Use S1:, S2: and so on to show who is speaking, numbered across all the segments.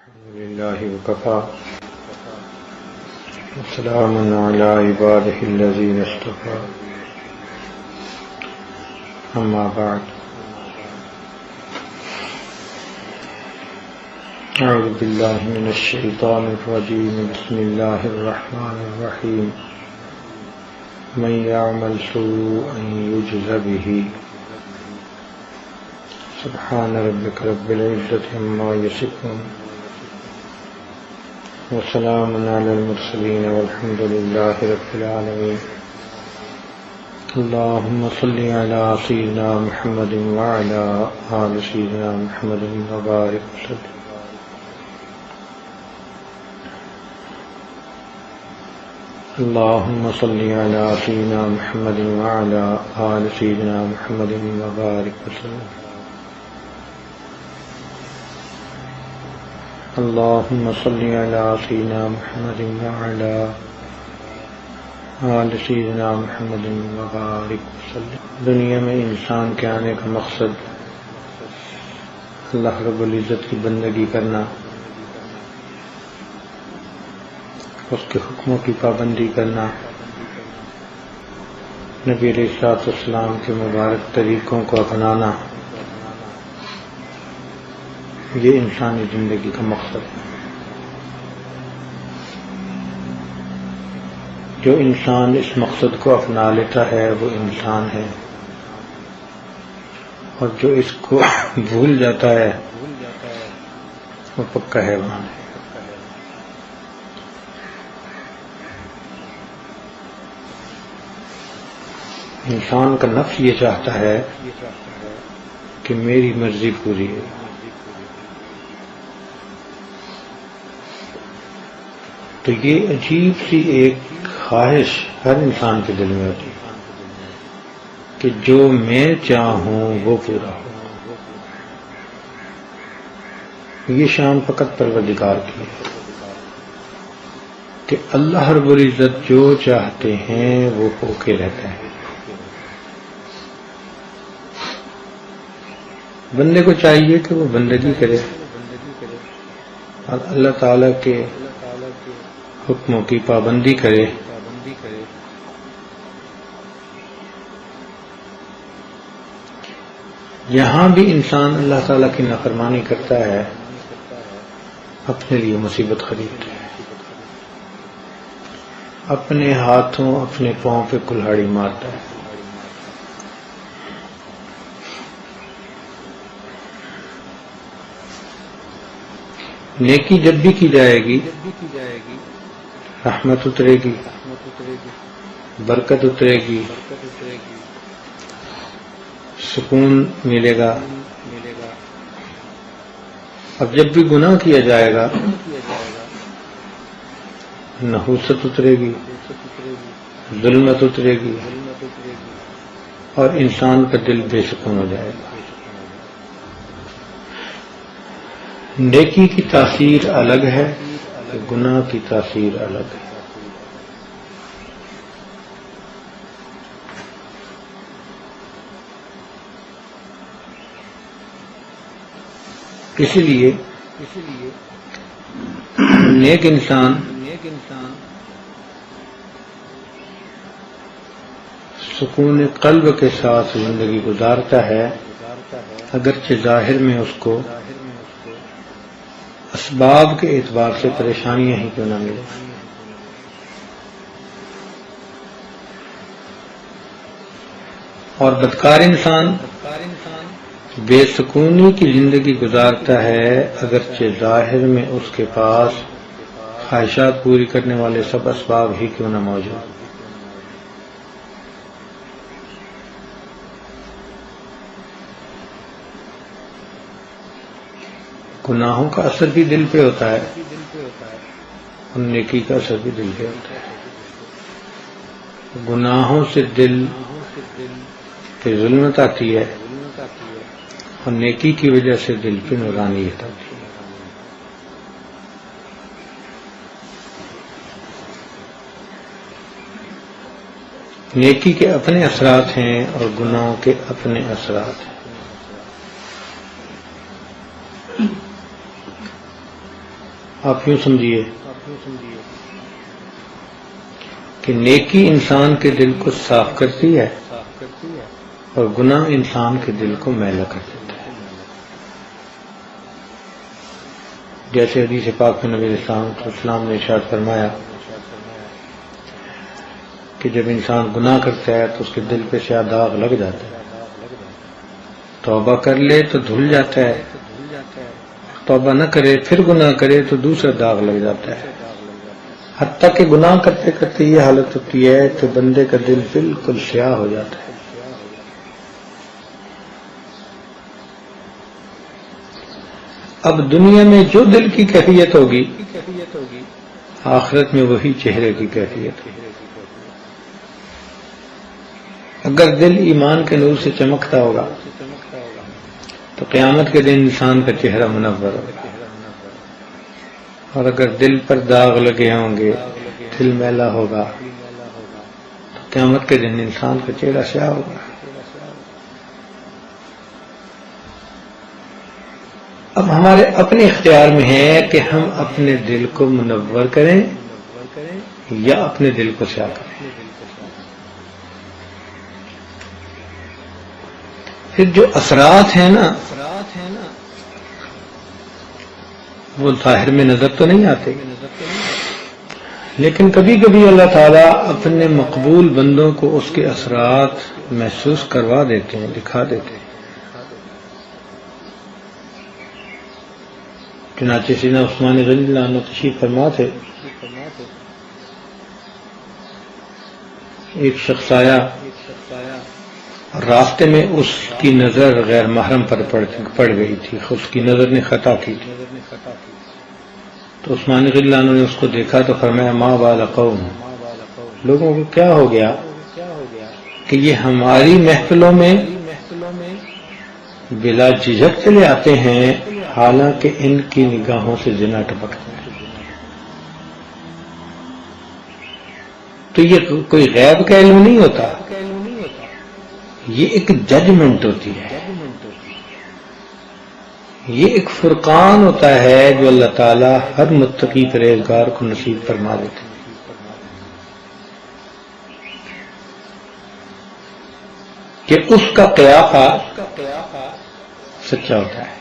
S1: الحمد لله وكفى وسلام على عباده الذين اصطفى أما بعد أعوذ بالله من الشيطان الرجيم بسم الله الرحمن الرحيم من يعمل سوءا يجز به سبحان ربك رب العزة عما يصفون وسلام على المرسلين والحمد لله رب العالمين اللهم صل على سيدنا محمد وعلى آل سيدنا محمد وبارك وسلم اللهم صل على سيدنا محمد وعلى آل سيدنا محمد وبارك وسلم اللهم صل على سيدنا محمد وعلى آل سيدنا محمد وبارك وسلم۔ دنیا میں انسان کے آنے کا مقصد اللہ رب العزت کی بندگی کرنا، اس کے حکموں کی پابندی کرنا، نبی علیہ الصلوۃ والسلام کے مبارک طریقوں کو اپنانا، یہ انسانی زندگی کا مقصد ہے۔ جو انسان اس مقصد کو اپنا لیتا ہے وہ انسان ہے، اور جو اس کو بھول جاتا ہے وہ پکا حیوان ہے۔ انسان کا نفس یہ چاہتا ہے کہ میری مرضی پوری ہے، تو یہ عجیب سی ایک خواہش ہر انسان کے دل میں ہوتی ہے کہ جو میں چاہوں وہ پورا ہو۔ یہ شان فقط پروردگار کی ہے کہ اللہ رب العزت جو چاہتے ہیں وہ ہو کے رہتا ہے۔ بندے کو چاہیے کہ وہ بندگی کرے اور اللہ تعالیٰ کے حکموں کی پابندی کرے، یہاں بھی انسان اللہ تعالیٰ کی نافرمانی کرتا ہے، اپنے لیے مصیبت خریدتا ہے، اپنے ہاتھوں اپنے پاؤں پہ کلہاڑی مارتا ہے۔ نیکی جب بھی کی جائے گی رحمت اترے گی، برکت اترے گی، سکون ملے گا۔ اب جب بھی گناہ کیا جائے گا نحوست اترے گی، ظلمت اترے گی، اور انسان کا دل بے سکون ہو جائے گا۔ نیکی کی تاثیر الگ ہے، گناہ کی تاثیر الگ ہے۔ اسی لیے نیک انسان سکون قلب کے ساتھ زندگی گزارتا ہے، اگرچہ ظاہر میں اس کو اسباب کے اعتبار سے پریشانیاں ہی کیوں نہ ملے۔ اور بدکار انسان بے سکونی کی زندگی گزارتا ہے، اگرچہ ظاہر میں اس کے پاس خواہشات پوری کرنے والے سب اسباب ہی کیوں نہ موجود۔ گناہوں کا اثر بھی دل پہ ہوتا ہے اور نیکی کا اثر بھی دل پہ ہوتا ہے۔ گناہوں سے دل پہ ظلمت آتی ہے اور نیکی کی وجہ سے دل پہ نورانیت آتی ہے۔ نیکی کے اپنے اثرات ہیں اور گناہوں کے اپنے اثرات ہیں۔ آپ یوں سمجھیے کہ نیکی انسان کے دل کو صاف کرتی ہے اور گناہ انسان کے دل کو میلا کر دیتا ہے. جیسے حدیث پاک میں نبی علیہ السلام نے ارشاد فرمایا کہ جب انسان گناہ کرتا ہے تو اس کے دل پہ سیاہ داغ لگ جاتا ہے، توبہ کر لے تو دھل جاتا ہے، توبہ نہ کرے پھر گناہ کرے تو دوسرا داغ لگ جاتا ہے، حتیٰ کہ گناہ کرتے کرتے یہ حالت ہوتی ہے کہ بندے کا دل بالکل سیاہ ہو جاتا ہے. اب دنیا میں جو دل کی کیفیت ہوگی آخرت میں وہی چہرے کی کیفیت ہوگی. اگر دل ایمان کے نور سے چمکتا ہوگا تو قیامت کے دن انسان کا چہرہ منور ہوگا، اور اگر دل پر داغ لگے ہوں گے، دل میلا ہوگا، تو قیامت کے دن انسان کا چہرہ سیاہ ہوگا. اب ہمارے اپنے اختیار میں ہے کہ ہم اپنے دل کو منور کریں یا اپنے دل کو سیاہ کریں. پھر جو اثرات ہیں نا وہ ظاہر میں نظر تو نہیں آتے، لیکن کبھی کبھی اللہ تعالیٰ اپنے مقبول بندوں کو اس کے اثرات محسوس کروا دیتے ہیں، دکھا دیتے ہیں. چنانچہ سیدنا عثمان رضی اللہ عنہ تشریف فرما تھے، ایک شخص آیا، راستے میں اس کی نظر غیر محرم پر پڑ گئی تھی، اس کی نظر نے خطا کی تھی. تو عثمان رضی اللہ عنہ نے اس کو دیکھا تو فرمایا ما بال قوم، لوگوں کو کیا ہو گیا کہ یہ ہماری محفلوں میں بلا جھجک چلے آتے ہیں حالانکہ ان کی نگاہوں سے زنا ٹپکتا ہے. تو یہ کوئی غیب کا علم نہیں ہوتا، یہ ایک ججمنٹ ہوتی ہے، یہ ایک فرقان ہوتا ہے جو اللہ تعالیٰ ہر متقی پرہیزگار کو نصیب فرما دیتے ہیں. کہ اس کا قیافہ سچا ہوتا ہے،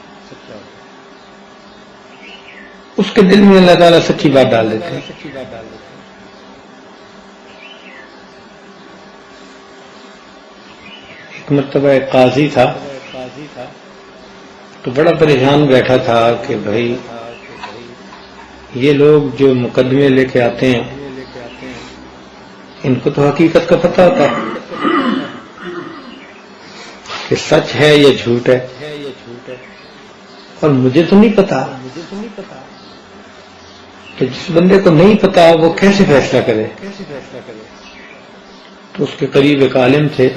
S1: اس کے دل میں اللہ تعالیٰ سچی بات ڈال دیتے ہیں. ایک مرتبہ ایک قاضی تھا تو بڑا پریشان بیٹھا تھا کہ بھائی یہ لوگ جو مقدمے لے کے آتے ہیں ان کو تو حقیقت کا پتہ ہوتا ہے کہ سچ ہے یا جھوٹ ہے، اور مجھے تو نہیں پتا. تو جس بندے کو نہیں پتا وہ کیسے فیصلہ کرے؟ تو اس کے قریب ایک عالم تھے،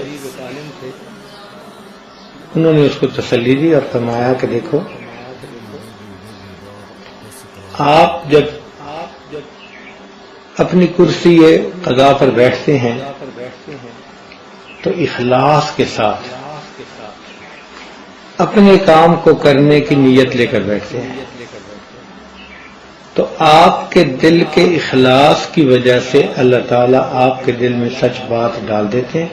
S1: انہوں نے اس کو تسلی دی اور فرمایا کہ دیکھو، آپ جب اپنی کرسی قضا پر بیٹھتے ہیں تو اخلاص کے ساتھ اپنے کام کو کرنے کی نیت لے کر بیٹھتے ہیں، تو آپ کے دل کے اخلاص کی وجہ سے اللہ تعالیٰ آپ کے دل میں سچ بات ڈال دیتے ہیں،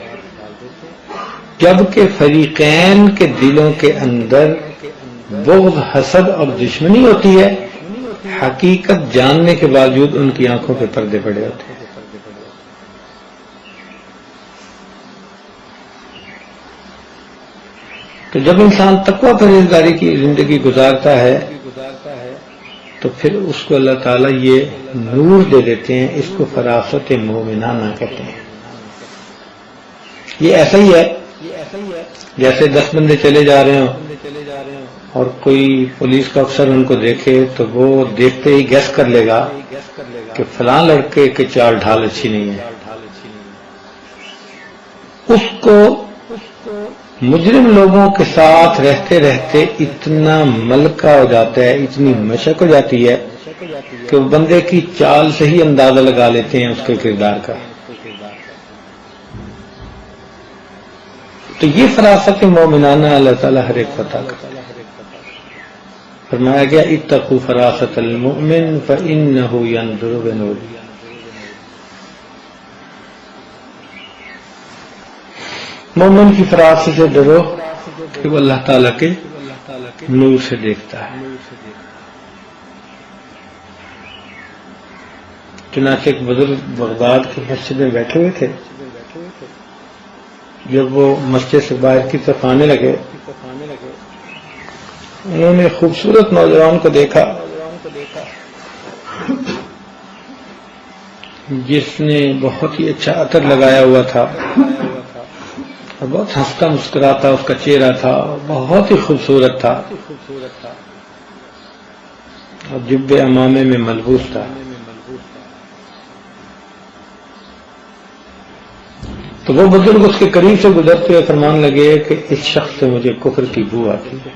S1: جبکہ فریقین کے دلوں کے اندر بغض، حسد اور دشمنی ہوتی ہے، حقیقت جاننے کے باوجود ان کی آنکھوں پہ پردے پڑے ہوتے ہیں. تو جب انسان تقویٰ پرہیزگاری کی زندگی گزارتا ہے تو پھر اس کو اللہ تعالیٰ یہ نور دے دیتے ہیں، اس کو فراست مومنانہ کہتے ہیں. یہ ایسا ہی ہے جیسے 10 بندے چلے جا رہے ہوں اور کوئی پولیس کا افسر ان کو دیکھے تو وہ دیکھتے ہی گیس کر لے گا کہ فلاں لڑکے کے چال ڈھال اچھی نہیں ہے. اس کو مجرم لوگوں کے ساتھ رہتے رہتے اتنا ملکہ ہو جاتا ہے، اتنی مشق ہو جاتی ہے کہ وہ بندے کی چال سے ہی اندازہ لگا لیتے ہیں اس کے کردار کا. تو یہ فراست مومنانہ اللہ تعالیٰ ہر ایک کو عطا کرتا ہے. فرمایا گیا اتقوا فراست المؤمن فإنه ينظر بنور. مومن کی فراست سے ڈرو کہ وہ اللہ تعالیٰ کے نور سے دیکھتا ہے. چنانچہ ایک بزرگ بغداد کی مسجد میں بیٹھے ہوئے تھے. جب وہ مسجد سے باہر کی طرف آنے لگے انہوں نے خوبصورت نوجوان کو دیکھا جس نے بہت ہی اچھا عطر لگایا ہوا تھا اور بہت ہنستا مسکراتا اس کا چہرہ تھا، بہت ہی خوبصورت تھا اور جبے امامے میں ملبوس تھا. تو وہ بزرگ اس کے قریب سے گزرتے ہوئے فرمان لگے کہ اس شخص سے مجھے کفر کی بو آتی ہے،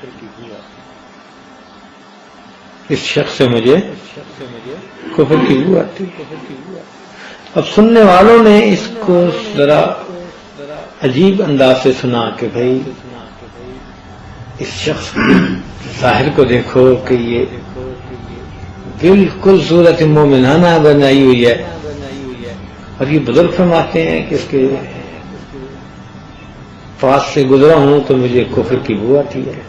S1: اس شخص سے مجھے کفر کی بو آتی ہے. اب سننے والوں نے اس کو ذرا عجیب انداز سے سنا کہ بھائی اس شخص کے ظاہر کو دیکھو کہ یہ بالکل صورت مومنانہ بنائی ہوئی ہے، اور یہ بزرگ فرماتے ہیں کہ اس کے پاس سے گزرا ہوں تو مجھے کفر کی بو آتی ہے.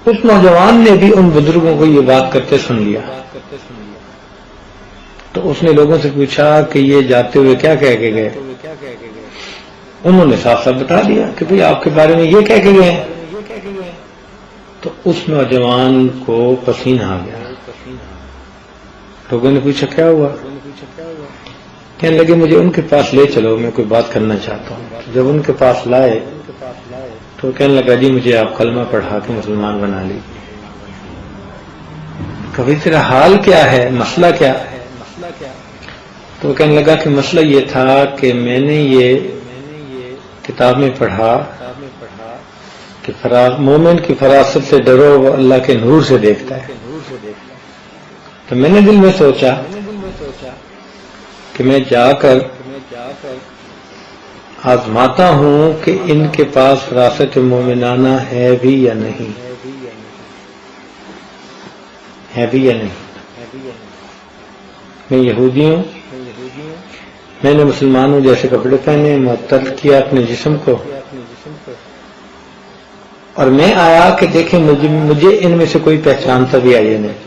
S1: اس نوجوان نے بھی ان بزرگوں کو یہ بات کرتے سن لیا تو اس نے لوگوں سے پوچھا کہ یہ جاتے ہوئے کیا کہہ کے گئے. انہوں نے صاف صاف بتا دیا کہ بھئی آپ کے بارے میں یہ کہہ کے گئے. تو اس نوجوان کو پسینہ آ گیا. لوگوں نے پوچھا کیا ہوا؟ کہنے لگے مجھے ان کے پاس لے چلو، میں کوئی بات کرنا چاہتا ہوں. جب ان کے پاس لائے تو کہنے لگا جی مجھے آپ کلمہ پڑھا کے مسلمان بنا لی. کبھی تیرا حال کیا ہے، مسئلہ کیا ہے؟ تو وہ کہنے لگا کہ مسئلہ یہ تھا کہ میں نے یہ کتاب میں پڑھا کہ مومن کی فراست سے ڈرو وہ اللہ کے نور سے دیکھتا ہے. تو میں نے دل میں سوچا کہ میں جا کر آزماتا ہوں کہ ان کے پاس فراست مومنانہ ہے بھی یا نہیں، ہے بھی یا نہیں. میں یہودی ہوں، میں نے مسلمانوں جیسے کپڑے پہنے، معطل کیا اپنے جسم کو، اور میں آیا کہ دیکھیں مجھے ان میں سے کوئی پہچانتا بھی آئے نہیں.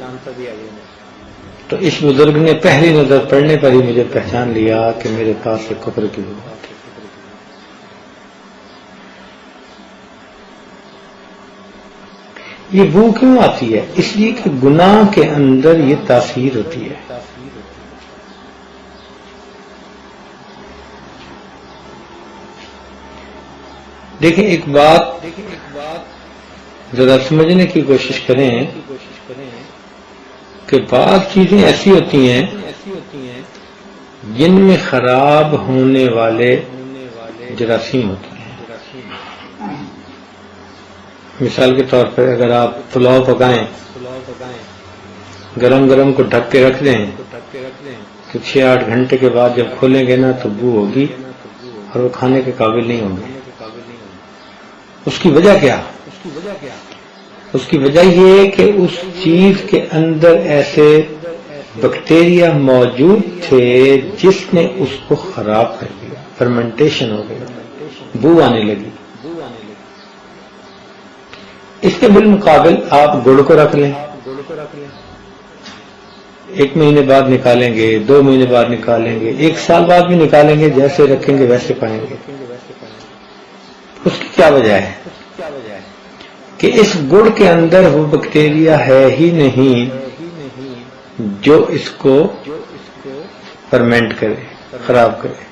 S1: تو اس بزرگ نے پہلی نظر پڑنے پر ہی مجھے پہچان لیا کہ میرے پاس سے کفر کی بو آتی. یہ بو کیوں آتی ہے؟ اس لیے کہ گناہ کے اندر یہ تاثیر ہوتی ہے. دیکھیں ایک بات ذرا سمجھنے کی کوشش کریں کہ بعض چیزیں ایسی ہوتی ہیں جن میں خراب ہونے والے جراثیم ہوتے ہیں. مثال کے طور پر اگر آپ پلاؤ پکائیں، گرم گرم کو ڈھک کے رکھ دیں تو 6-8 گھنٹے کے بعد جب کھولیں گے نا تو بو ہوگی اور وہ کھانے کے قابل نہیں ہوگی. اس کی وجہ کیا؟ اس کی وجہ یہ کہ اس چیز کے اندر ایسے بیکٹیریا موجود تھے جس نے اس کو خراب کر دیا، فرمنٹیشن ہو گئی، بو آنے لگی. اس کے بالمقابل آپ گڑ کو رکھ لیں، 1 مہینے بعد نکالیں گے، 2 مہینے بعد نکالیں گے، 1 سال بعد بھی نکالیں گے، جیسے رکھیں گے ویسے پائیں گے. اس کی کیا وجہ ہے؟ کہ اس گڑ کے اندر وہ بیکٹیریا ہے ہی نہیں جو اس کو فرمنٹ کرے، خراب کرے.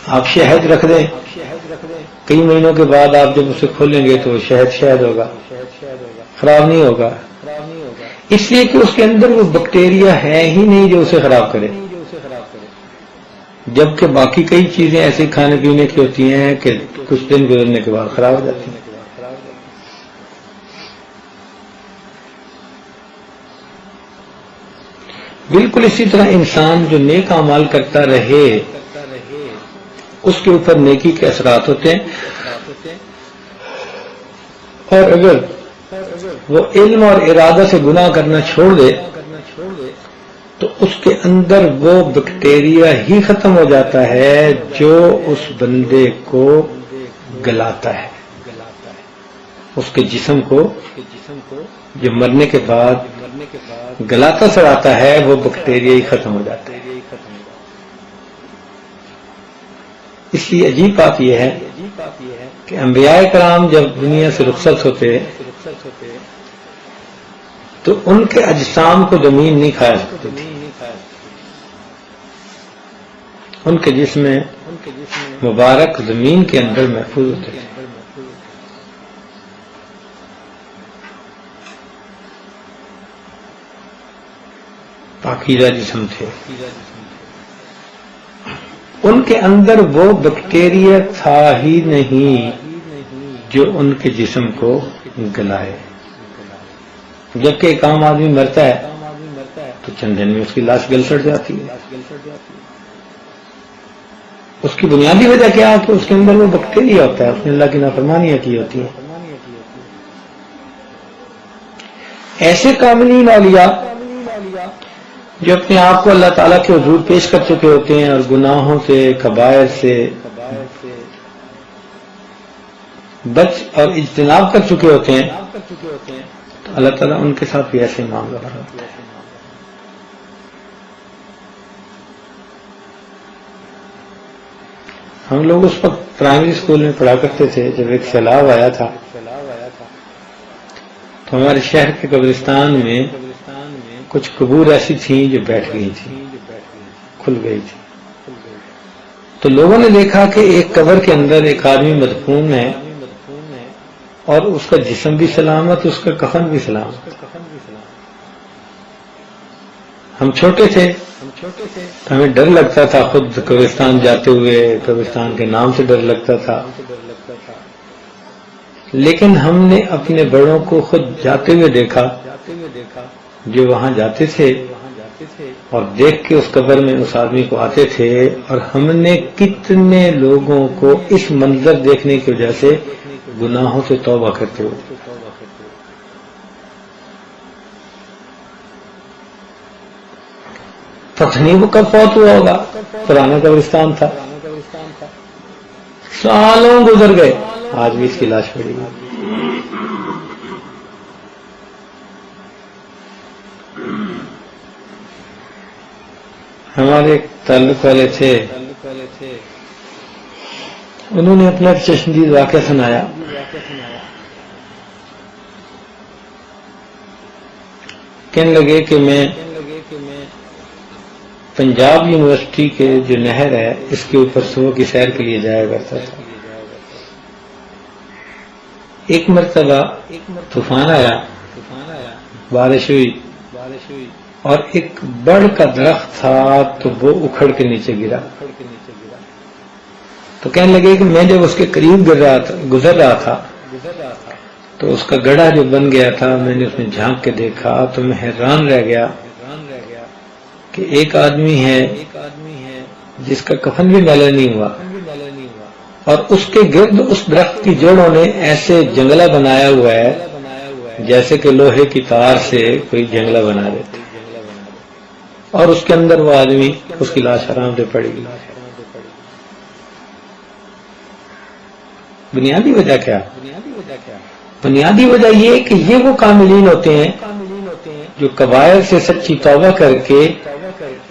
S1: آپ شہد رکھ دیں، کئی مہینوں کے بعد آپ جب اسے کھولیں گے تو شہد ہوگا، خراب نہیں ہوگا. اس لیے کہ اس کے اندر وہ بیکٹیریا ہے ہی نہیں جو اسے خراب کرے. جبکہ باقی کئی چیزیں ایسی کھانے پینے کی ہوتی ہیں کہ کچھ دن گزرنے کے بعد خراب ہو جاتی ہیں. بالکل اسی طرح انسان جو نیک اعمال کرتا رہے اس کے اوپر نیکی کے اثرات ہوتے ہیں، اور اگر وہ علم اور ارادہ سے گناہ کرنا چھوڑ دے تو اس کے اندر وہ بیکٹیریا ہی ختم ہو جاتا ہے جو اس بندے کو گلاتا ہے، اس کے جسم کو جو مرنے کے بعد گلاتا سڑاتا ہے، وہ بیکٹیریا ہی ختم ہو جاتا ہے۔ اس لیے عجیب بات یہ ہے کہ انبیاء کرام جب دنیا سے رخصت ہوتے تو ان کے اجسام کو زمین نہیں کھایا سکتی تھی، ان کے جسم مبارک زمین کے اندر محفوظ ہوتے تھے۔ پاکیزہ جسم تھے، ان کے اندر وہ بیکٹیریا تھا ہی نہیں جو ان کے جسم کو گلائے۔ جبکہ ایک عام آدمی مرتا ہے تو چند دن میں اس کی لاش گل سڑ جاتی ہے۔ اس کی بنیادی وجہ کیا ہے کہ اس کے اندر وہ بیکٹیریا ہوتا ہے، اس نے اللہ کی نافرمانیاں کی ہوتی ہیں۔ ایسے کاملین اولیاء جو اپنے آپ کو اللہ تعالیٰ کے حضور پیش کر چکے ہوتے ہیں اور گناہوں سے، کبائر سے بچ اور اجتناب کر چکے ہوتے ہیں، تو اللہ تعالیٰ ان کے ساتھ بھی ایسے معاملہ کرتا ہے۔ ہم لوگ اس وقت پرائمری اسکول میں پڑھا کرتے تھے، جب ایک سیلاب آیا تھا تو ہمارے شہر کے قبرستان میں کچھ قبور ایسی تھیں جو بیٹھ گئی تھیں، کھل گئی تھی۔ تو لوگوں نے دیکھا کہ ایک قبر کے اندر ایک آدمی مدفون ہے اور اس کا جسم بھی سلامت، اس کا کفن بھی سلامت۔ ہم چھوٹے تھے تو ہمیں ڈر لگتا تھا، خود قبرستان جاتے ہوئے قبرستان کے نام سے ڈر لگتا تھا، لیکن ہم نے اپنے بڑوں کو خود جاتے ہوئے دیکھا جو وہاں جاتے تھے اور دیکھ کے اس قبر میں اس آدمی کو آتے تھے، اور ہم نے کتنے لوگوں کو اس منظر دیکھنے کی وجہ سے گناہوں سے توبہ کرتے ہوئے۔ پتہ نہیں وہ کب فوت ہوا ہوگا، پرانا قبرستان تھا، سالوں گزر گئے، آج بھی اس کی لاش پڑی ہے۔ ہمارے ایک تعلق والے تھے، انہوں نے اپنا چشمدید واقعہ سنایا۔ کہنے لگے کہ میں پنجاب یونیورسٹی کے جو نہر ہے اس کے اوپر صبح کی سیر کے لیے جایا کرتا تھا۔ ایک مرتبہ طوفان آیا، بارش ہوئی اور ایک بڑ کا درخت تھا تو وہ اکھڑ کے نیچے گرا۔ تو کہنے لگے کہ میں جب اس کے قریب گزر رہا تھا تو اس کا گڑھا جو بن گیا تھا، میں نے اس میں جھانک کے دیکھا تو میں حیران رہ گیا کہ ایک آدمی ہے جس کا کفن بھی میلا نہیں ہوا، اور اس کے گرد اس درخت کی جڑوں نے ایسے جنگلہ بنایا ہوا ہے جیسے کہ لوہے کی تار سے کوئی جنگلہ بنا دیتے، اور اس کے اندر وہ آدمی، اس کی لاش آرام سے پڑی گئی۔ بنیادی وجہ کیا؟ بنیادی وجہ یہ کہ یہ وہ کاملین ہوتے ہیں جو کبائر سے سچی توبہ کر کے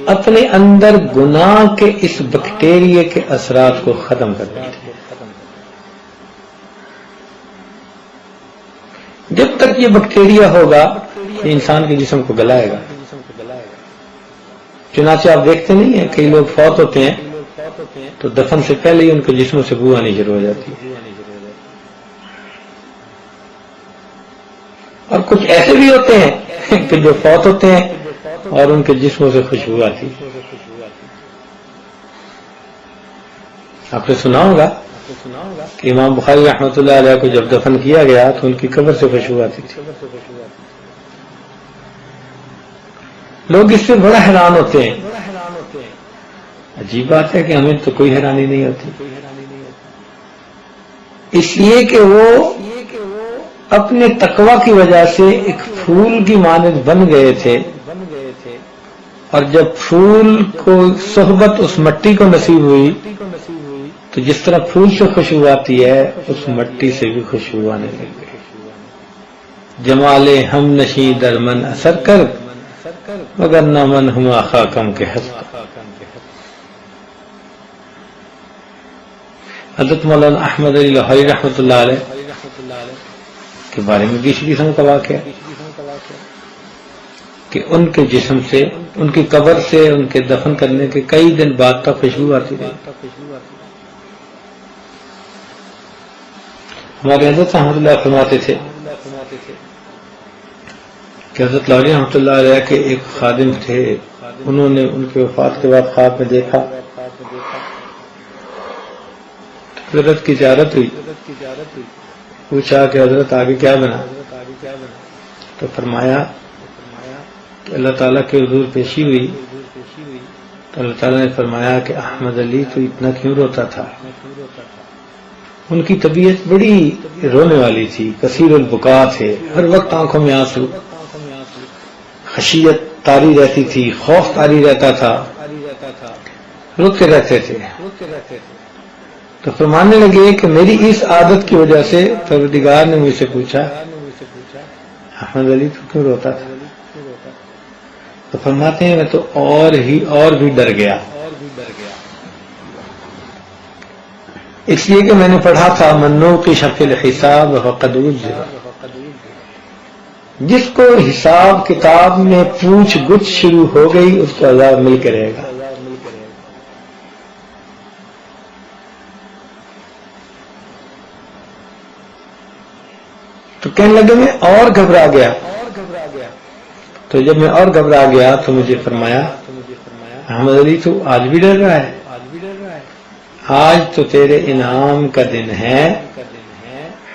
S1: اپنے اندر گناہ کے اس بیکٹیریا کے اثرات کو ختم کر دیتے ہیں۔ جب تک یہ بیکٹیریا ہوگا یہ انسان کے جسم کو گلائے گا۔ چنانچہ آپ دیکھتے نہیں ہیں کئی لوگ فوت ہوتے ہیں تو دفن سے پہلے ہی ان کے جسموں سے بو آنی شروع ہو جاتی ہے، اور کچھ ایسے بھی ہوتے ہیں کہ جو فوت ہوتے ہیں اور ان کے جسموں سے خوشبو آتی ہے۔ آپ نے سنا ہوگا کہ امام بخاری رحمۃ اللہ علیہ کو جب دفن کیا گیا تو ان کی قبر سے خوشبو آتی تھی۔ لوگ اس سے بڑا حیران ہوتے ہیں. عجیب بات ہے کہ ہمیں تو کوئی حیرانی نہیں ہوتی، اس لیے کہ وہ اپنے تقوی کی وجہ سے ایک پھول کی مانند بن گئے تھے، اور جب پھول کو صحبت اس مٹی کو نصیب ہوئی تو جس طرح پھول سے خوشبو آتی ہے اس مٹی سے بھی خوشبو آنے لگ گئی. جمال ہم نشیں در من اثر کر مگر نہ من ہما خاکم کے حسب. حضرت مولانا احمد علی لاہوری رحمۃ اللہ علیہ کے بارے میں بھی اسی قسم کا واقعہ ہے کہ ان کے جسم سے، ان کی قبر سے، ان کے دفن کرنے کے کئی دن بعد تک خوشبو آتی رہی. ہمارے حضرت رحمۃ اللہ فرماتے تھے کہ حضرت لاہوری رحمۃ اللہ علیہ کے ایک خادم تھے، انہوں نے ان کے وفات کے بعد خواب میں دیکھا، حضرت کی زیارت ہوئی، پوچھا کہ حضرت آگے کیا بنا، تو فرمایا کہ اللہ تعالیٰ کے حضور پیشی ہوئی تو اللہ تعالیٰ نے فرمایا کہ احمد علی تو اتنا کیوں روتا تھا. ان کی طبیعت بڑی رونے والی تھی، کثیر البکا تھے، ہر وقت آنکھوں میں آنسو، خشیت طاری رہتی تھی، خوف طاری رہتا تھا، روتے رہتے تھے. تو فرمانے لگے کہ میری اس عادت کی وجہ سے پروردگار نے مجھ سے پوچھا احمد علی تو کیوں روتا تھا؟ تو فرماتے ہیں میں تو اور بھی ڈر گیا، اس لیے کہ میں نے پڑھا تھا منو کی شفل حساب فقد عذب، جس کو حساب کتاب میں پوچھ گچھ شروع ہو گئی اس کو عذاب مل کے رہے گا. تو کہنے لگے میں اور گھبرا گیا. تو جب میں اور گھبرا گیا تو مجھے فرمایا احمد علی تو آج بھی ڈر رہا ہے، آج تو تیرے انعام کا دن ہے،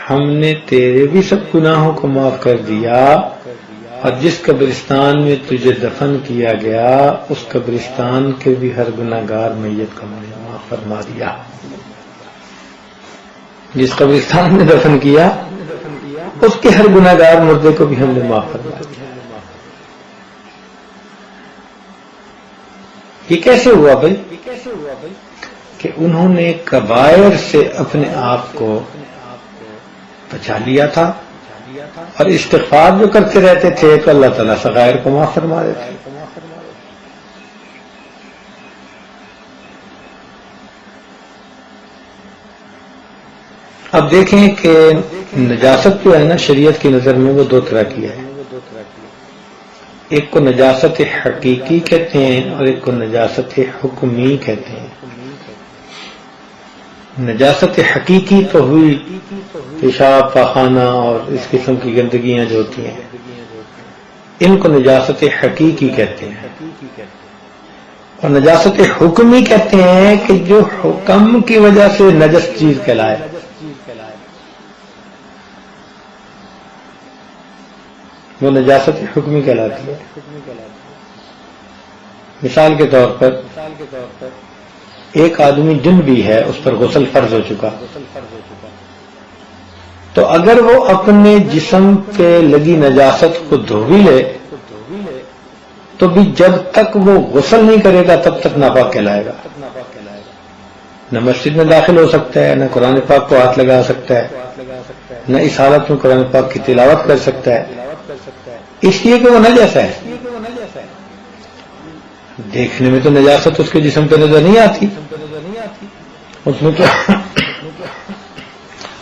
S1: ہم نے تیرے بھی سب گناہوں کو معاف کر دیا، اور جس قبرستان میں تجھے دفن کیا گیا اس قبرستان کے بھی ہر گناہگار میت کو ہم نے معاف فرما دیا. جس قبرستان میں دفن کیا اس کے ہر گناہگار مردے کو بھی ہم نے معاف فرما دیا. یہ کیسے ہوا بھائی؟ کہ انہوں نے کبائر سے اپنے آپ کو بچا لیا تھا، اور استغفار جو کرتے رہتے تھے تو اللہ تعالیٰ صغائر کو معاف فرما دیتے. اب دیکھیں کہ نجاست جو ہے نا شریعت کی نظر میں وہ دو طرح کی ہے، ایک کو نجاست حقیقی کہتے ہیں اور ایک کو نجاست حکمی کہتے ہیں. نجاست حقیقی تو ہوئی پیشاب پاخانہ اور اس قسم کی گندگیاں جو ہوتی ہیں، ان کو نجاست حقیقی کہتے ہیں. اور نجاست حکمی کہتے ہیں کہ جو حکم کی وجہ سے نجس چیز کہلائے. وہ نجاست حکمی کہلاتی ہے. مثال کے طور پر ایک آدمی جنبی ہے، اس پر غسل فرض ہو چکا، تو اگر وہ اپنے جسم پہ لگی نجاست کو دھو بھی لے تو بھی جب تک وہ غسل نہیں کرے گا تب تک ناپاک کہلائے گا. نہ مسجد میں داخل ہو سکتا ہے، نہ قرآن پاک کو ہاتھ لگا سکتا ہے، نہ اس حالت میں قرآن پاک کی تلاوت کر سکتا ہے، اس لیے کہ وہ نجس ہے. دیکھنے میں تو نجاست اس کے جسم پہ نظر نہیں آتی، اس نے کیا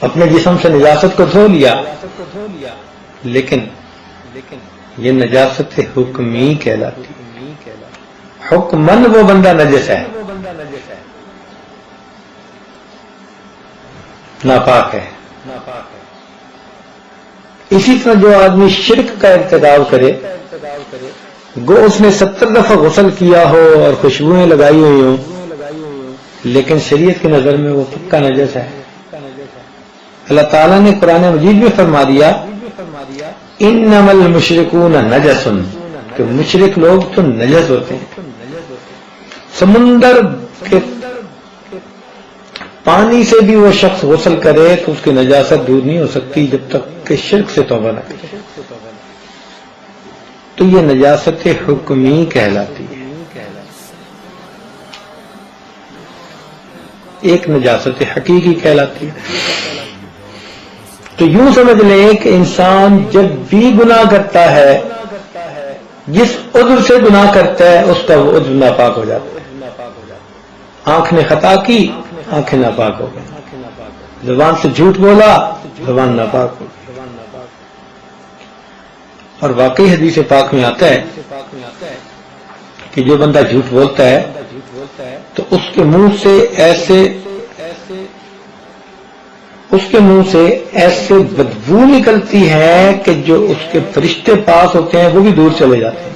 S1: اپنے جسم سے نجاست کو دھو لیا، لیکن یہ نجاست حکمی کہلاتی. حکمن وہ بندہ نجس ہے، ناپاک ہے. اسی طرح جو آدمی شرک کا ارتکاب کرے، گو اس نے 70 دفعہ غسل کیا ہو اور خوشبوئیں لگائی ہوئی ہوں، لیکن شریعت کی نظر میں وہ پکا نجس ہے. اللہ تعالیٰ نے قرآن مجید میں فرما دیا انما المشرکون نجس کہ مشرک لوگ تو نجس ہوتے ہیں. سمندر کے پانی سے بھی وہ شخص غسل کرے تو اس کی نجاست دور نہیں ہو سکتی جب تک کہ شرک سے توبہ نہ کرے. تو یہ نجاست حکمی کہلاتی ہے. ایک نجاست حقیقی کہلاتی ہے. تو یوں سمجھ لیں کہ انسان جب بھی گناہ کرتا ہے، جس عذر سے گناہ کرتا ہے اس کا وہ عذر ناپاک ہو جاتا ہے. آنکھ نے خطا کی، آنکھیں ناپاک ہو گئی. زبان سے جھوٹ بولا، زبان ناپاک ہو گئی. اور واقعی حدیث پاک میں آتا ہے کہ جو بندہ جھوٹ بولتا ہے تو اس کے منہ سے ایسے بدبو نکلتی ہے کہ جو اس کے فرشتے پاس ہوتے ہیں وہ بھی دور چلے جاتے ہیں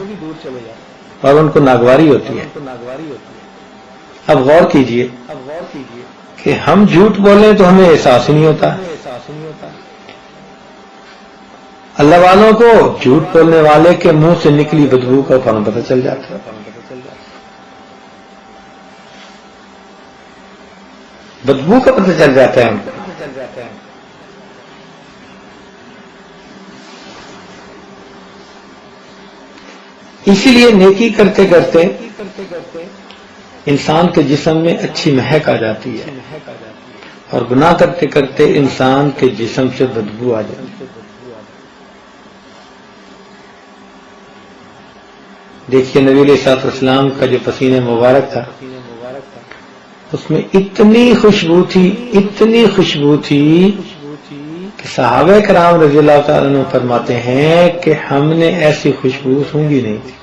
S1: اور ان کو ناگواری ہوتی ہے. اب غور کیجئے کہ ہم جھوٹ بولیں تو ہمیں احساس ہی نہیں ہوتا. اللہ والوں کو جھوٹ بولنے والے کے منہ سے نکلی بدبو کا فوراً پتہ چل جاتا ہے. بدبو کا پتہ چل جاتا ہے ہم کو. اسی لیے نیکی کرتے کرتے انسان کے جسم میں اچھی مہک آ جاتی ہے اور گناہ کرتے کرتے انسان کے جسم سے بدبو آ جاتی ہے. دیکھیے نبی علیہ الصلوۃ والسلام کا جو پسینہ مبارک تھا اس میں اتنی خوشبو تھی کہ صحابہ کرام رضی اللہ تعالیٰ عنہ فرماتے ہیں کہ ہم نے ایسی خوشبو سونگھی نہیں تھی.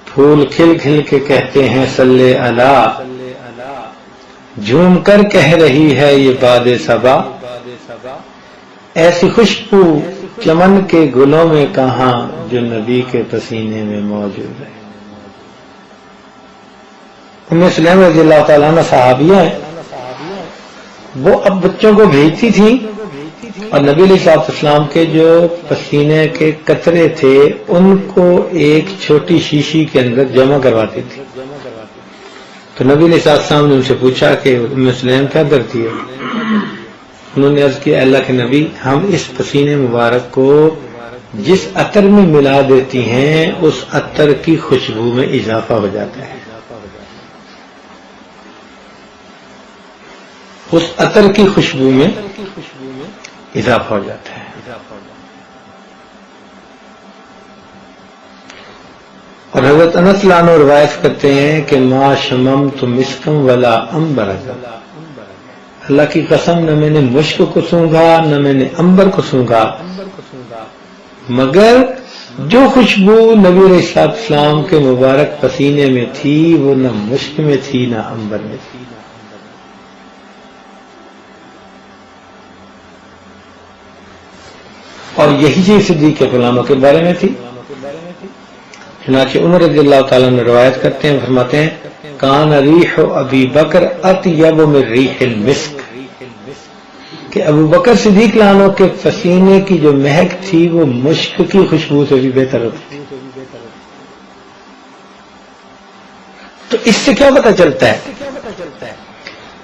S1: پھول کھل کھل کے کہتے ہیں صلی اللہ، جھوم کر کہہ رہی ہے یہ باد صبا، ایسی خوشبو چمن کے گلوں میں کہاں جو نبی کے پسینے میں موجود ہے. ام سلیم رضی اللہ تعالیٰ عنہ صحابیہ ہیں، وہ اب بچوں کو بھیجتی تھیں اور نبی علیہ الصلوۃ والسلام کے جو پسینے کے قطرے تھے ان کو ایک چھوٹی شیشی کے اندر جمع کرواتی تھی. تو نبی علیہ الصلوۃ والسلام نے ان سے پوچھا کہ ام سلیم کیا کرتی ہے؟ انہوں نے عرض کیا اللہ کے نبی، ہم اس پسینے مبارک کو جس عطر میں ملا دیتی ہیں اس عطر کی خوشبو میں اضافہ ہو جاتا ہے. اس عطر کی خوشبو میں اضافہ ہو جاتا ہے. اور حضرت انس رضی اللہ عنہ روایت کرتے ہیں کہ ما شممت مسکم ولا عنبر، اللہ کی قسم نہ میں نے مشک کو سونگھا نہ میں نے عنبر کو سونگھا، مگر جو خوشبو نبی علیہ الصلوۃ والسلام کے مبارک پسینے میں تھی وہ نہ مشک میں تھی نہ عنبر میں تھی. اور یہی چیز صدیق غلاموں کے بارے میں تھی. چنانچہ عمر رضی اللہ تعالیٰ نے روایت کرتے ہیں، فرماتے ہیں کان ریح ابی بکر اطیب من ریح المسک، کہ ابو بکر صدیق لانوں کے پسینے کی جو مہک تھی وہ مشک کی خوشبو سے بھی بہتر ہوتی تھی. تو اس سے کیا پتہ چلتا ہے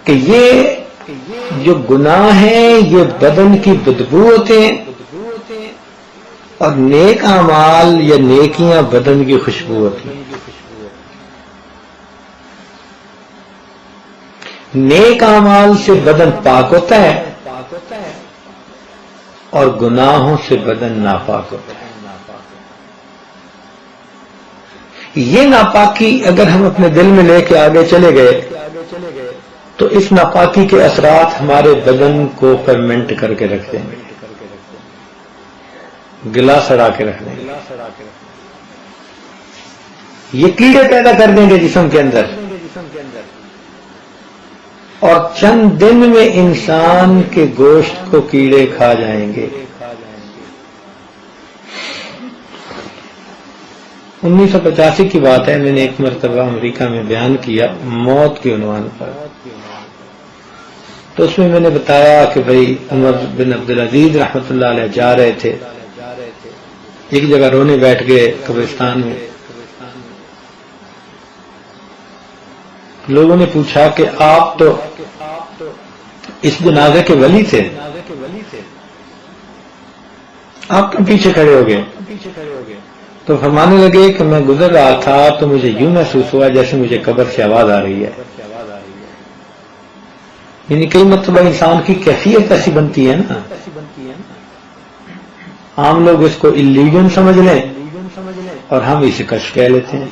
S1: کہ یہ جو گناہ ہیں یہ بدن کی بدبو ہوتے ہیں اور نیک اعمال یا نیکیاں بدن کی خوشبو ہوتی ہیں. نیک اعمال سے بدن پاک ہوتا ہے اور گناہوں سے بدن ناپاک ہوتا ہے. یہ ناپاکی اگر ہم اپنے دل میں لے کے آگے چلے گئے تو اس ناپاکی کے اثرات ہمارے بدن کو فرمنٹ کر کے رکھ دیں گے، گلا سڑا کے رکھ دیں گے. یہ کیڑے پیدا کر دیں گے جسم کے اندر اور چند دن میں انسان کے گوشت کو کیڑے کھا جائیں گے. 1985 کی بات ہے، میں نے ایک مرتبہ امریکہ میں بیان کیا موت کے عنوان پر. تو اس میں میں نے بتایا کہ بھائی عمر بن عبدالعزیز رحمۃ اللہ علیہ جا رہے تھے، ایک جگہ رونے بیٹھ گئے قبرستان میں. لوگوں نے پوچھا کہ آپ تو اس جنازے کے ولی تھے، آپ کیوں پیچھے کھڑے ہو گئے؟ تو فرمانے لگے کہ میں گزر رہا تھا تو مجھے یوں محسوس ہوا جیسے مجھے قبر سے آواز آ رہی ہے. یعنی کئی مرتبہ انسان کی کیفیت ایسی بنتی ہے نا، عام لوگ اس کو اللیجن سمجھ لیں اور ہم اسے کشف کہہ لیتے ہیں.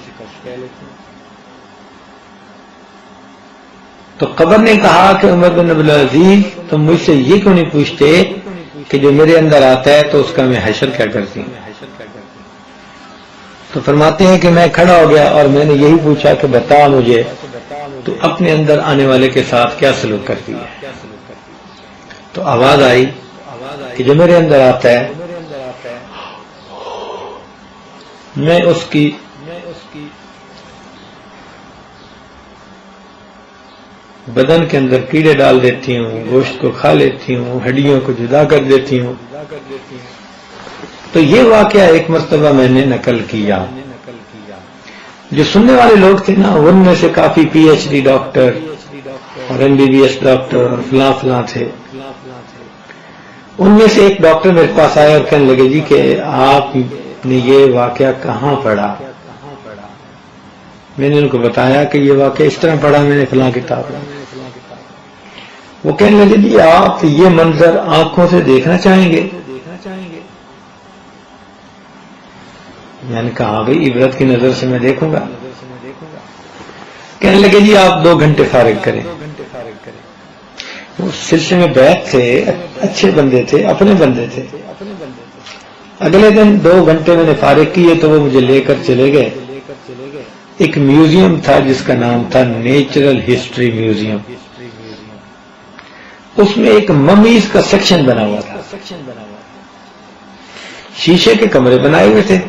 S1: تو قبر نے کہا کہ عمر بن عبدالعزیز تم مجھ سے یہ کیوں نہیں پوچھتے کہ جو میرے اندر آتا ہے تو اس کا میں حشر کیا کرتی ہوں؟ تو فرماتے ہیں کہ میں کھڑا ہو گیا اور میں نے یہی پوچھا کہ بتا مجھے تو اپنے اندر آنے والے کے ساتھ کیا سلوک کرتی ہے. تو آواز آئی کہ جو میرے اندر آتا ہے میں اس کی بدن کے اندر کیڑے ڈال دیتی ہوں، گوشت کو کھا لیتی ہوں، ہڈیوں کو جدا کر دیتی ہوں. تو یہ واقعہ ایک مرتبہ میں نے نقل کیا. جو سننے والے لوگ تھے نا ان میں سے کافی پی ایچ ڈی ڈاکٹر اور M B B S doctor اور فلاں فلاں تھے. ان میں سے ایک ڈاکٹر میرے پاس آئے اور کہنے لگے جی کہ آپ نے یہ واقعہ کہاں پڑھا؟ میں نے ان کو بتایا کہ یہ واقعہ اس طرح پڑھا میں نے فلاں کتاب میں. وہ کہنے لگے جی آپ یہ منظر آنکھوں سے دیکھنا چاہیں گے؟ میں نے کہا بھائی عبرت کی نظر سے میں دیکھوں گا. کہنے لگے جی آپ 2 گھنٹے فارغ کریں. وہ سلسلے میں بیٹھ تھے، اچھے بندے تھے، اپنے بندے تھے. اگلے دن 2 گھنٹے میں نے فارغ کیے تو وہ مجھے لے کر چلے گئے. ایک میوزیم تھا جس کا نام تھا نیچرل ہسٹری میوزیم. اس میں ایک ممیز کا سیکشن بنا ہوا تھا. شیشے کے کمرے بنائے ہوئے تھے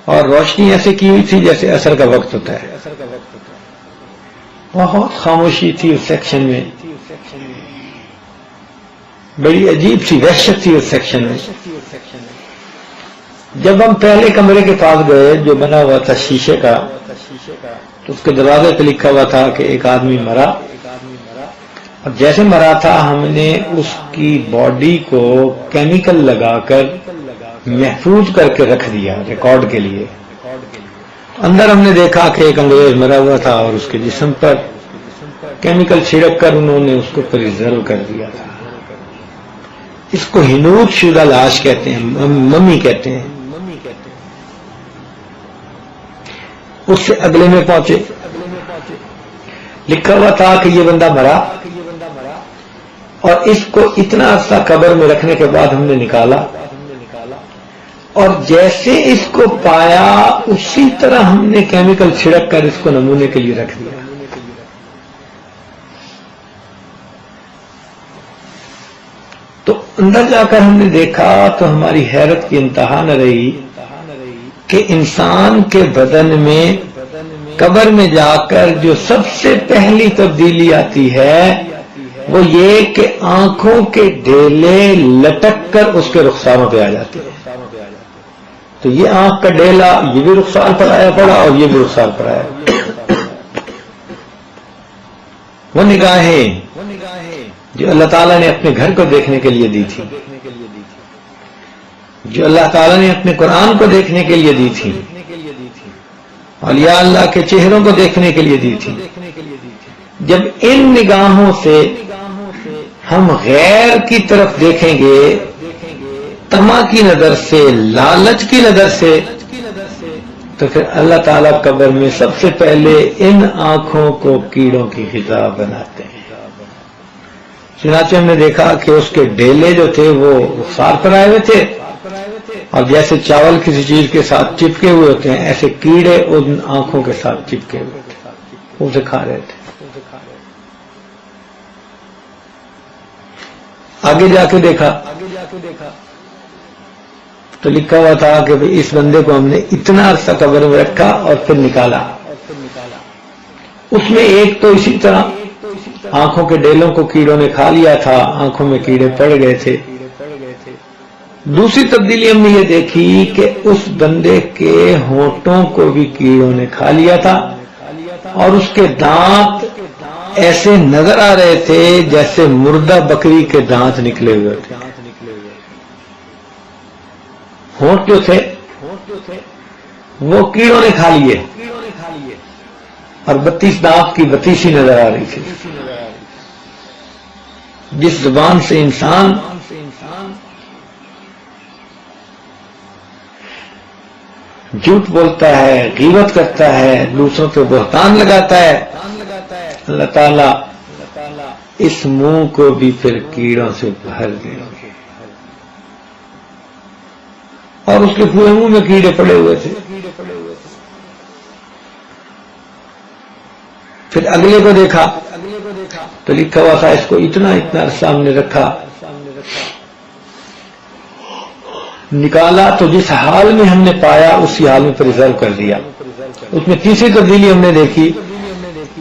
S1: اور روشنی ایسے کی ہوئی تھی جیسے عصر کا وقت ہوتا ہے. بہت خاموشی تھی اس سیکشن میں، بڑی عجیب سی وحشت تھی اس سیکشن میں. جب ہم پہلے کمرے کے پاس گئے جو بنا ہوا تھا شیشے کا، تو اس کے دروازے پہ لکھا ہوا تھا کہ ایک آدمی مرا، اور جیسے مرا تھا ہم نے اس کی باڈی کو کیمیکل لگا کر محفوظ کر کے رکھ دیا ریکارڈ کے لیے. اندر ہم نے دیکھا کہ ایک انگریز مرا ہوا تھا اور اس کے جسم پر کیمیکل چھڑک کر انہوں نے اس کو پریزرو کر دیا تھا. اس کو ہنوت شدہ لاش کہتے ہیں، ممی کہتے ہیں. اس سے اگلے میں پہنچے، لکھا ہوا تھا کہ یہ بندہ مرا اور اس کو اتنا عرصہ قبر میں رکھنے کے بعد ہم نے نکالا، اور جیسے اس کو پایا اسی طرح ہم نے کیمیکل چھڑک کر اس کو نمونے کے لیے رکھ دیا. تو اندر جا کر ہم نے دیکھا تو ہماری حیرت کی انتہا نہ رہی کہ انسان کے بدن میں قبر میں جا کر جو سب سے پہلی تبدیلی آتی ہے وہ یہ کہ آنکھوں کے ڈیلے لٹک کر اس کے رخساروں پہ آ جاتے ہیں. تو یہ آنکھ کا ڈیلا یہ بھی رخسار پر آیا پڑا اور یہ بھی رخسار پر آیا. وہ نگاہیں جو اللہ تعالیٰ نے اپنے گھر کو دیکھنے کے لیے دی تھی، جو اللہ تعالیٰ نے اپنے قرآن کو دیکھنے کے لیے دی تھی، اولیاء اللہ کے چہروں کو دیکھنے کے لیے دی تھی، جب ان نگاہوں سے ہم غیر کی طرف دیکھیں گے، طمع کی نظر سے، لالچ کی نظر سے، تو پھر اللہ تعالیٰ قبر میں سب سے پہلے ان آنکھوں کو کیڑوں کی غذا بناتے ہیں. چنانچہ ہم نے دیکھا کہ اس کے ڈیلے جو تھے وہ رخسار پر آئے ہوئے تھے، اور جیسے چاول کسی چیز کے ساتھ چپکے ہوئے ہوتے ہیں ایسے کیڑے ان آنکھوں کے ساتھ چپکے ہوئے تھے، اسے کھا رہے تھے. آگے جا کے دیکھا تو لکھا ہوا تھا کہ اس بندے کو ہم نے اتنا عرصہ قبر میں رکھا اور پھر نکالا. اس میں ایک تو اسی طرح آنکھوں کے ڈیلوں کو کیڑوں نے کھا لیا تھا، آنکھوں میں کیڑے پڑ گئے تھے۔ دوسری تبدیلی ہم نے یہ دیکھی کہ اس بندے کے ہونٹوں کو بھی کیڑوں نے کھا لیا تھا اور اس کے دانت ایسے نظر آ رہے تھے جیسے مردہ بکری کے دانت نکلے ہوئے تھے۔ ہونٹ جو تھے وہ کیڑوں نے کھا لیے اور 32 دانت کی 32 نظر آ رہی تھی۔ جس زبان سے انسان جھوٹ بولتا ہے، غیبت کرتا ہے، دوسروں پہ بہتان لگاتا ہے، اللہ تعالیٰ اس منہ کو بھی پھر کیڑوں سے بھر دیں گے۔ اور اس کے پورے منہ میں کیڑے پڑے ہوئے تھے۔ پھر اگلے کو دیکھا تو لکھا ہوا تھا، اس کو اتنا سامنے رکھا، نکالا تو جس حال میں ہم نے پایا اسی حال میں پریزرو کر دیا۔ اس میں تیسری تبدیلی ہم نے دیکھی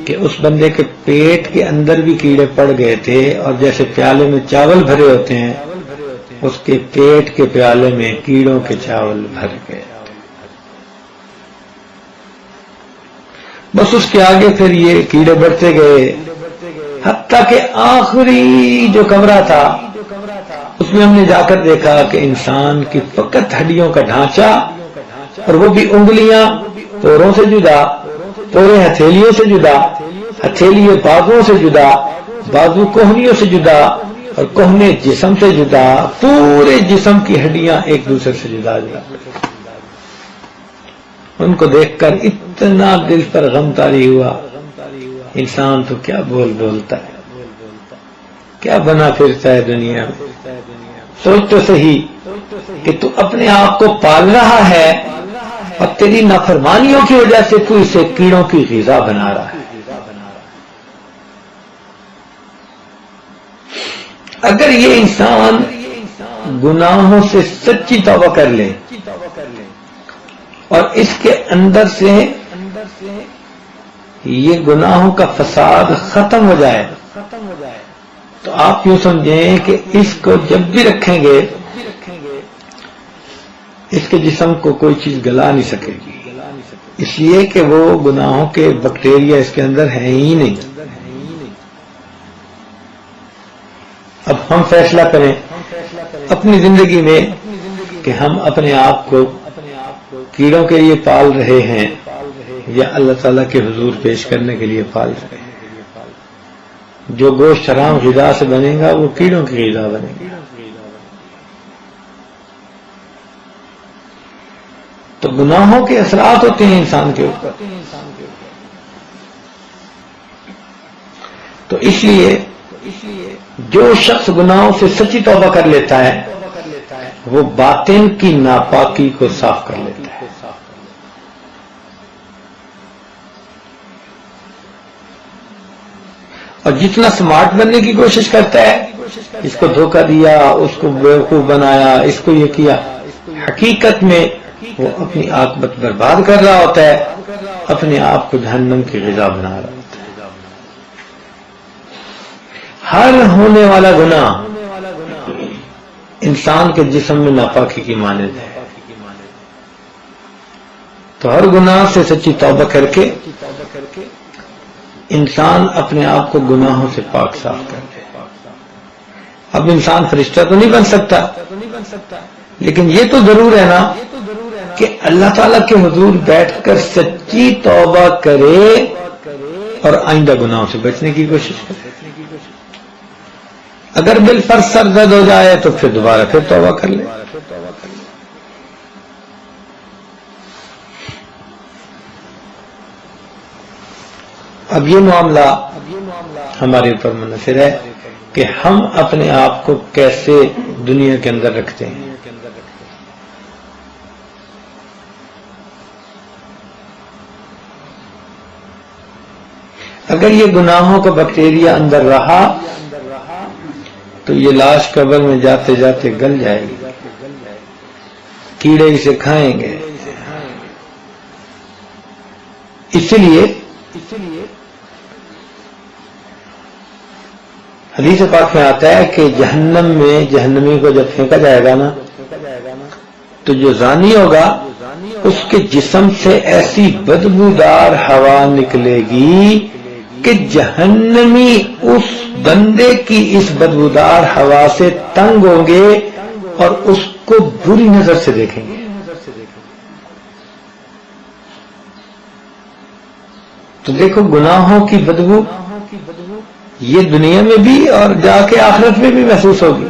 S1: کہ اس بندے کے پیٹ کے اندر بھی کیڑے پڑ گئے تھے، اور جیسے پیالے میں چاول بھرے ہوتے ہیں اس کے پیٹ کے پیالے میں کیڑوں کے چاول بھر گئے۔ بس اس کے آگے پھر یہ کیڑے بڑھتے گئے، حتیٰ کہ آخری جو کمرہ تھا اس میں ہم نے جا کر دیکھا کہ انسان کی فقط ہڈیوں کا ڈھانچہ، اور وہ بھی انگلیاں پوروں سے جدا، پورے ہتھیلیوں سے جدا، ہتھیلیے بازوؤں سے جدا، بازو کوہنیوں سے جدا، اور کوہنے جسم سے جدا، پورے جسم کی ہڈیاں ایک دوسرے سے جدا جدا۔ ان کو دیکھ کر اتنا دل پر غم طاری ہوا، انسان تو کیا بولتا ہے، کیا بنا پھرتا ہے دنیا میں۔ سوچ تو صحیح کہ تو اپنے آپ کو پال رہا ہے اور تیری نافرمانیوں کی وجہ سے تو اسے کیڑوں کی غذا بنا رہا ہے۔ اگر یہ انسان گناہوں سے سچی توبہ کر لے اور اس کے اندر سے یہ گناہوں کا فساد ختم ہو جائے تو آپ یوں سمجھیں کہ اس کو جب بھی رکھیں گے اس کے جسم کو کوئی چیز گلا نہیں سکے گی، اس لیے کہ وہ گناہوں کے بیکٹیریا اس کے اندر ہیں ہی نہیں۔ اب ہم فیصلہ کریں اپنی زندگی میں کہ ہم اپنے آپ کو کیڑوں کے لیے پال رہے ہیں یا اللہ تعالیٰ کے حضور پیش کرنے کے لیے پال رہے ہیں۔ جو گوشت حرام غذا سے بنے گا وہ کیڑوں کی غذا بنے گا۔ تو گناہوں کے اثرات ہوتے ہیں انسان کے اوپر، تو اس لیے جو شخص گناہوں سے سچی توبہ کر لیتا ہے وہ باطن کی ناپاکی کو صاف کر لیتا ہے۔ اور جتنا سمارٹ بننے کی کوشش کرتا ہے، اس کو دھوکہ دیا، اس کو بیوقوف بنایا، اس کو یہ کیا، حقیقت میں وہ اپنی عاقبت برباد کر رہا ہوتا ہے، اپنے آپ کو جہنم کی غذا بنا رہا ہوتا ہے۔ ہر ہونے والا گناہ انسان کے جسم میں ناپاکی کی مانند ہے، تو ہر گناہ سے سچی توبہ کر کے انسان اپنے آپ کو گناہوں سے پاک صاف کر دے۔ اب انسان فرشتہ تو نہیں بن سکتا، لیکن یہ تو ضرور ہے نا کہ اللہ تعالیٰ کے حضور بیٹھ کر سچی توبہ کرے اور آئندہ گناہوں سے بچنے کی کوشش کرے۔ اگر بالفرض سر درد ہو جائے تو پھر دوبارہ پھر توبہ کر لے۔ اب یہ معاملہ ہمارے اوپر منحصر ہے کہ ہم اپنے آپ کو کیسے دنیا کے اندر رکھتے ہیں۔ اگر یہ گناہوں کا بیکٹیریا اندر رہا تو یہ لاش قبر میں جاتے جاتے گل جائے گی، کیڑے اسے کھائیں گے۔ اسی لیے حدیث پاک میں آتا ہے کہ جہنم میں جہنمی کو جب پھینکا جائے گا نا تو جو زانی ہوگا اس کے جسم سے ایسی بدبودار ہوا نکلے گی کہ جہنمی اس بندے کی اس بدبودار ہوا سے تنگ ہوں گے اور اس کو بری نظر سے دیکھیں گے. تو دیکھو گناہوں کی بدبو یہ دنیا میں بھی اور جا کے آخرت میں بھی محسوس ہوگی.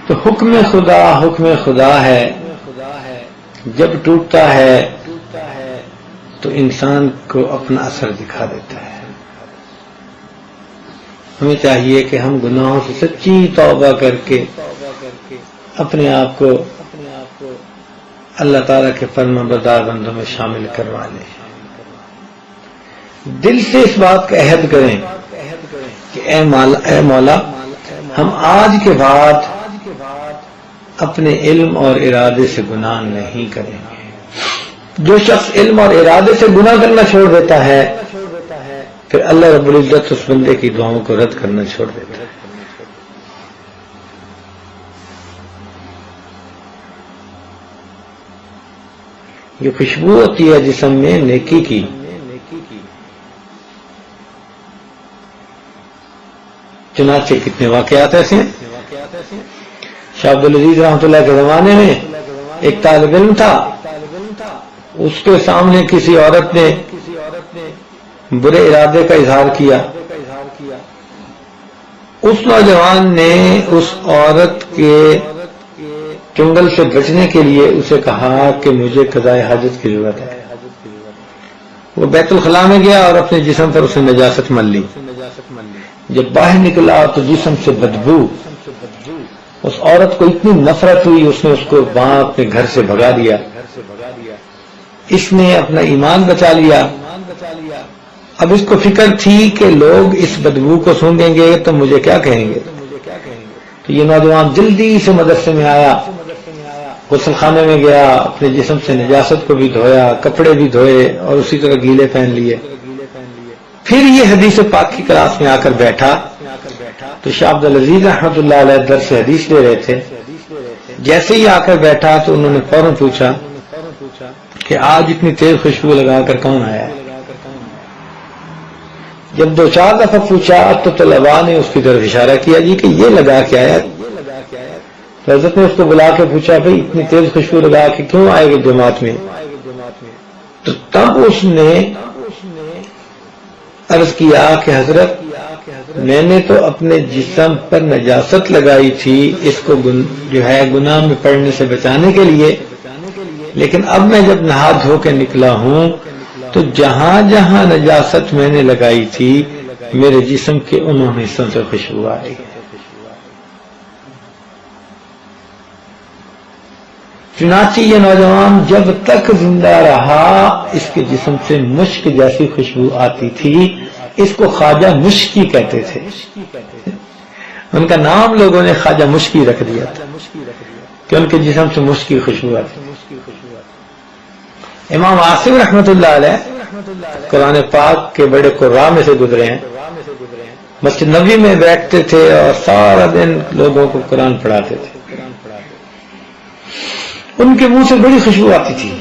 S1: تو حکم خدا ہے جب ٹوٹتا ہے تو انسان کو اپنا اثر دکھا دیتا ہے. ہمیں چاہیے کہ ہم گناہوں سے سچی توبہ کر کے اپنے آپ کو اللہ تعالیٰ کے فرما بردار بندوں میں شامل کروا لیں. دل سے اس بات کا عہد کریں کہ اے مولا ہم آج کے بعد اپنے علم اور ارادے سے گناہ نہیں کریں گے. جو شخص علم اور ارادے سے گناہ کرنا چھوڑ دیتا ہے پھر اللہ رب العزت اس بندے کی دعاؤں کو رد کرنا چھوڑ دیتا ہے. یہ خوشبو ہوتی ہے جسم میں نیکی کی. چنانچہ کتنے واقعات ایسے ہیں. شاہ عبدالعزیز رحمۃ اللہ کے زمانے میں ایک طالب علم تھا، اس کے سامنے کسی عورت نے برے ارادے کا اظہار کیا. اس نوجوان نے اس عورت کے چنگل سے بچنے کے لیے اسے کہا کہ مجھے قضاء حاجت کی ضرورت ہے. وہ بیت الخلاء میں گیا اور اپنے جسم پر اسے نجاست مل لی. جب باہر نکلا تو جسم سے بدبو. اس عورت کو اتنی نفرت ہوئی اس نے اس کو وہاں اپنے گھر سے بھگا دیا. اس نے اپنا ایمان بچا لیا. اب اس کو فکر تھی کہ لوگ اس بدبو کو سونگیں گے تو مجھے کیا کہیں گے. تو یہ نوجوان جلدی سے مدرسے میں آیا، غسل خانے میں گیا، اپنے جسم سے نجاست کو بھی دھویا، کپڑے بھی دھوئے اور اسی طرح گیلے پہن لیے. پھر یہ حدیث پاک کی کلاس میں آ کر بیٹھا تو شاہ عبدالعزیز رحمۃ اللہ علیہ درس حدیث لے رہے تھے. جیسے ہی آ کر بیٹھا تو انہوں نے فوراً پوچھا کہ آج اتنی تیز خوشبو لگا کر کون آیا ہے. جب 2-4 دفعہ پوچھا تو طلباء نے اس کی طرف اشارہ کیا جی کہ یہ لگا کے آیا. تو حضرت نے اس کو بلا کے پوچھا بھائی اتنی تیز خوشبو لگا کے کیوں آئے گی جماعت میں. تو تب اس نے عرض کیا کہ حضرت میں نے تو اپنے جسم پر نجاست لگائی تھی اس کو جو ہے گناہ میں پڑنے سے بچانے کے لیے، لیکن اب میں جب نہا دھو کے نکلا ہوں تو جہاں جہاں نجاست میں نے لگائی تھی میرے جسم کے انہوں حصوں سے خوشبو آئے گی. چنانچہ یہ نوجوان جب تک زندہ رہا اس کے جسم سے مشک جیسی خوشبو آتی تھی. اس کو خواجہ مشکی کہتے تھے. ان کا نام لوگوں نے خواجہ مشکی رکھ دیا تھا کہ ان کے جسم سے مشک کی خوشبو آتی. امام عاصم رحمۃ اللہ علیہ قرآن پاک کے بڑے قراء میں سے گزرے ہیں. مسجد نبوی میں بیٹھتے تھے اور سارا دن لوگوں کو قرآن پڑھاتے تھے. ان کے منہ سے بڑی خوشبو آتی تھی.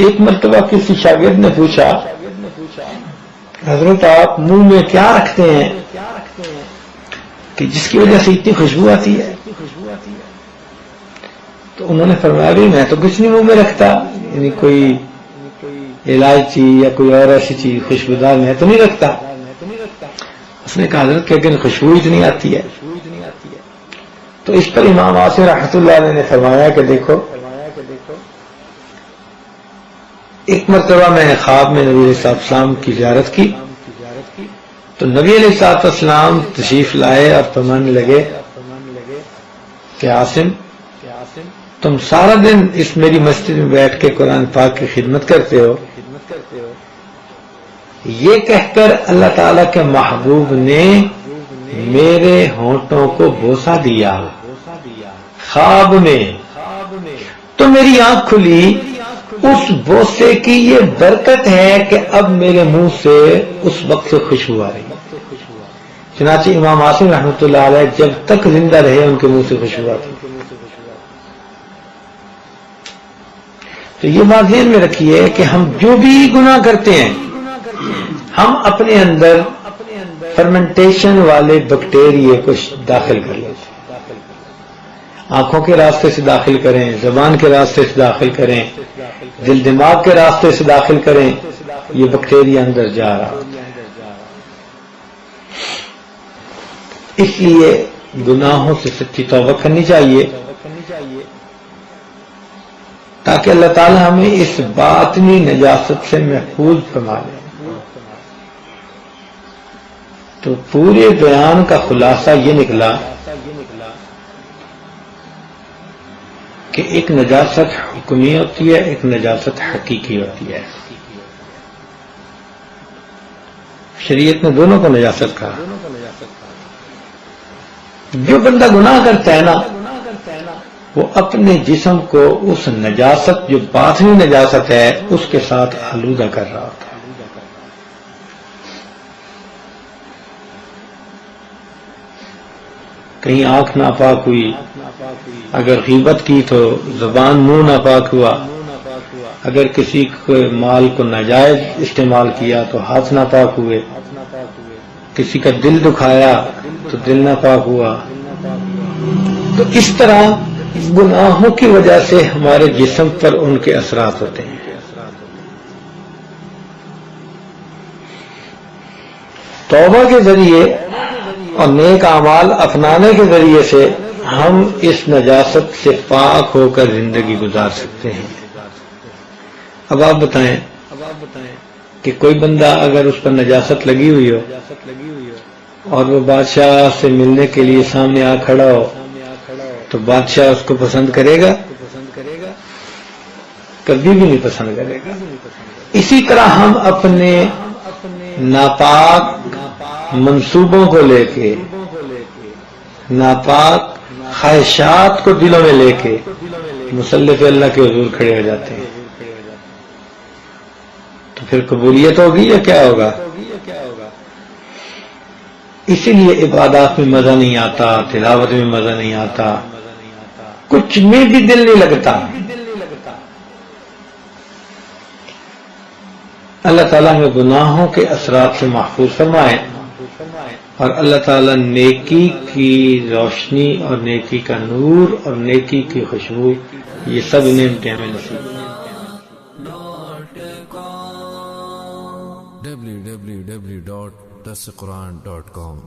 S1: ایک مرتبہ کسی شاگرد نے پوچھا حضرت آپ منہ میں کیا رکھتے ہیں کہ جس کی وجہ سے اتنی خوشبو آتی ہے. تو انہوں نے فرمایا بھی میں تو کچھ نہیں منہ میں رکھتا، یعنی کوئی الائچی یا کوئی اور ایسی چیز خوشبودار میں تو نہیں رکھتا. اس نے کہا حضرت کہ اگر خوشبو اتنی آتی ہے. تو اس پر امام عاصم رحمۃ اللہ علیہ نے فرمایا کہ دیکھو ایک مرتبہ میں نے خواب میں نبی علیہ السلام کی زیارت کی تو نبی علیہ السلام تشریف لائے اور فرمانے لگے کہ عاصم تم سارا دن اس میری مسجد میں بیٹھ کے قرآن پاک کی خدمت کرتے ہو. یہ کہہ کر اللہ تعالی کے محبوب نے میرے ہونٹوں کو بوسہ دیا خواب میں، تو میری آنکھ کھلی، اس بوسے کی یہ برکت ہے کہ اب میرے منہ سے اس وقت سے خوشبو آ رہی ہے۔ چنانچہ امام عاصم رحمۃ اللہ علیہ جب تک زندہ رہے ان کے منہ سے خوشبو آتی۔ تو یہ بات ذہن میں رکھیے کہ ہم جو بھی گناہ کرتے ہیں ہم اپنے اندر فرمنٹیشن والے بیکٹیریے کو داخل کر لیتے ہیں، آنکھوں کے راستے سے داخل کریں، زبان کے راستے سے داخل کریں، دل دماغ کے راستے سے داخل کریں، یہ بیکٹیریا اندر جا رہا۔ اس لیے گناہوں سے سچی توبہ کرنی چاہیے تاکہ اللہ تعالی ہمیں اس باطنی نجاست سے محفوظ فرما لے۔ تو پورے بیان کا خلاصہ یہ نکلا کہ ایک نجاست حکمی ہوتی ہے، ایک نجاست حقیقی ہوتی ہے۔ شریعت نے دونوں کو نجاست کہا۔ جو بندہ گناہ کرتا ہے نا وہ اپنے جسم کو اس نجاست جو باطنی نجاست ہے اس کے ساتھ آلودہ کر رہا ہوتا ہے۔ کہیں آنکھ ناپاک ہوئی، اگر غیبت کی تو زبان منہ ناپاک ہوا، اگر کسی کے مال کو ناجائز استعمال کیا تو ہاتھ ناپاک ہوئے، کسی کا دل دکھایا تو دل ناپاک ہوا۔ تو اس طرح گناہوں کی وجہ سے ہمارے جسم پر ان کے اثرات ہوتے ہیں۔ توبہ کے ذریعے اور نیک اعمال اپنانے کے ذریعے سے ہم اس نجاست سے پاک ہو کر زندگی گزار سکتے ہیں۔ اب آپ بتائیں کہ کوئی بندہ اگر اس پر نجاست لگی ہوئی ہو اور وہ بادشاہ سے ملنے کے لیے سامنے آ کھڑا ہو تو بادشاہ اس کو پسند کرے گا؟ کبھی بھی نہیں پسند کرے گا۔ اسی طرح ہم اپنے ناپاک منصوبوں کو لے کے، ناپاک خواہشات کو دلوں میں لے کے مصلی اللہ کے حضور کھڑے ہو جاتے ہیں، تو پھر قبولیت ہوگی یا کیا ہوگا؟ اسی لیے عبادات میں مزہ نہیں آتا، تلاوت میں مزہ نہیں آتا، کچھ میں بھی دل نہیں لگتا۔ اللہ تعالیٰ ہمیں گناہوں کے اثرات سے محفوظ فرمائے اور اللہ تعالیٰ نیکی کی روشنی اور نیکی کا نور اور نیکی کی خوشبو یہ سب نعمتیں ہمیں نصیب کریں۔
S2: www.dasquran.com